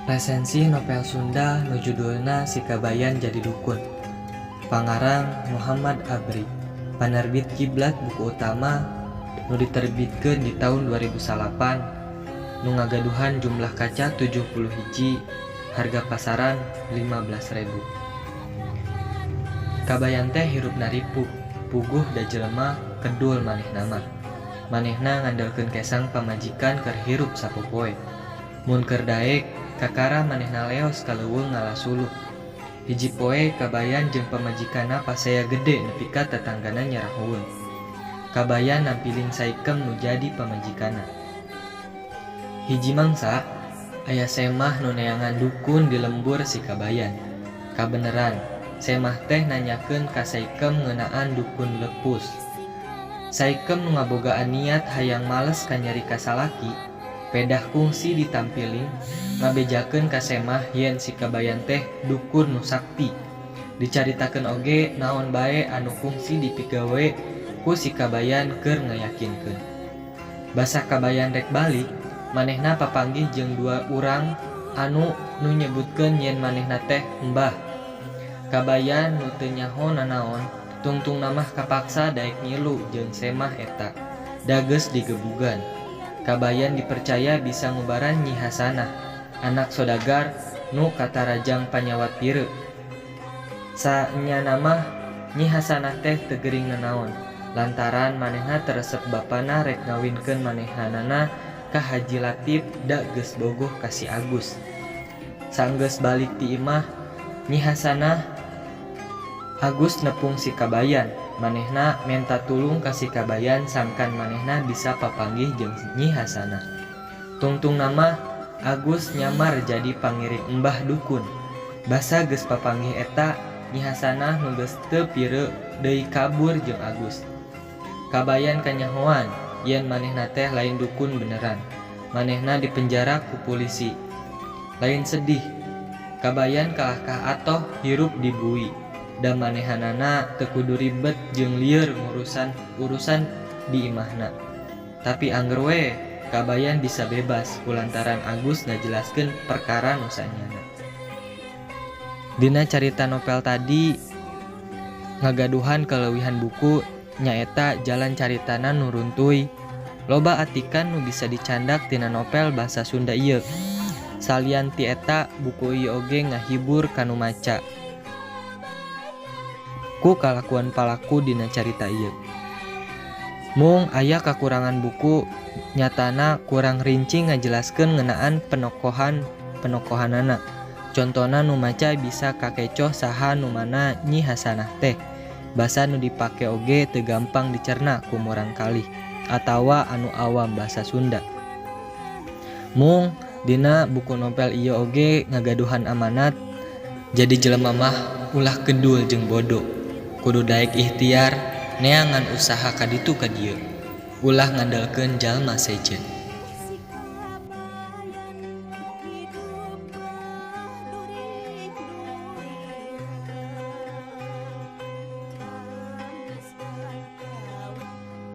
Resensi novel Sunda nu judulna Si Kabayan Jadi Dukun. Pangarang Muhammad Abri. Penerbit Kiblat buku utama nu diterbitkeun di tahun 2008. Nu ngagaduhan jumlah kaca 70 hiji, harga pasaran 15.000. Kabayan teh hirupna ripuh, puguh da jelema kedul manehna mah. Manehna ngandalkeun kesang pamajikan keur hirup sapopoe. Mun keur daek kakara manehna leos kaleuweung ngalasuluk. Hiji poe Kabayan jeung pamajikanna pasea gede nepi ka tetanggana nyarahoeun. Kabayan nampiling Saikem nu jadi pamajikanna. Hiji mangsa aya semah nu neangan dukun di lembur si Kabayan. Kabeneran, semah teh nanyakeun ka Saikem ngeunaan dukun lepus. Saikem nu ngabogaan niat hayang males ka nyari ka salaki, pedah kungsi ditampiling ngabejakeun ka semah yen si Kabayan teh dukun nu sakti. Dicaritakeun oge naon bae anu kungsi dipigawe ku si Kabayan keur ngayakinkeun. Basa Kabayan rek balik, manehna papanggih jeung dua urang anu nu nyebutkeun yen manehna teh Mbah. Kabayan nu teu nyaho nanaon, tungtungna mah kapaksa daek ngilu jeung semah eta. Dageus digebugan. Kabayan dipercaya bisa ngubaran Nyi Hasanah, anak sodagar nu katarajang panyawat pireu. Sanyana mah Nyi Hasanah teh teu geuring nanaon, lantaran manehna teresep bapana rek ngawinkeun manehanana ka Haji Latif da geus bogoh ka si Agus. Sanggeus balik ti imah Nyi Hasanah, Agus nepung si Kabayan. Manehna menta tulung ka si Kabayan sangkan manehna bisa papanggih jeung Nyi Hasanah. Tungtung nama Agus nyamar jadi pangiring Mbah Dukun. Basa geus papanggih eta, Nyi Hasanah nu geus teu pireu deui kabur jeung Agus. Kabayan kanyahoan yen manehna teh lain dukun beneran. Manehna dipenjara ku polisi. Lain sedih, Kabayan kalah ka atoh hirup di bui. Da manehanana teu kudu ribet jeung lieur urusan di imahna. Tapi angger we Kabayan bisa bebas kulantaran Agus ngajelaskeun perkara nu sanyana. Dina carita novel tadi ngagaduhan keleuwihan buku nyaeta jalan caritana nu runtuy. Loba atikan nu bisa dicandak tina novel basa Sunda ieu. Salian ti eta buku ieu oge ngahibur kanu maca ku kalakuan palaku dina carita ieu. Mung aya kakurangan buku, nyatana kurang rinci ngajelaskeun ngeunaan penokohanana. Contona nu maca bisa kakecoh saha nu mana Nyi Hasanah teh. Basa nu dipake oge teu gampang dicerna ku murang kalih atawa anu awam basa Sunda. Mung dina buku novel ieu oge ngagaduhan amanat, jadi jelema mah ulah kedul jeung bodoh. Kudu daek ikhtiar neangan usaha kaditu ka dieu. Ulah ngandalkeun jalma sejen.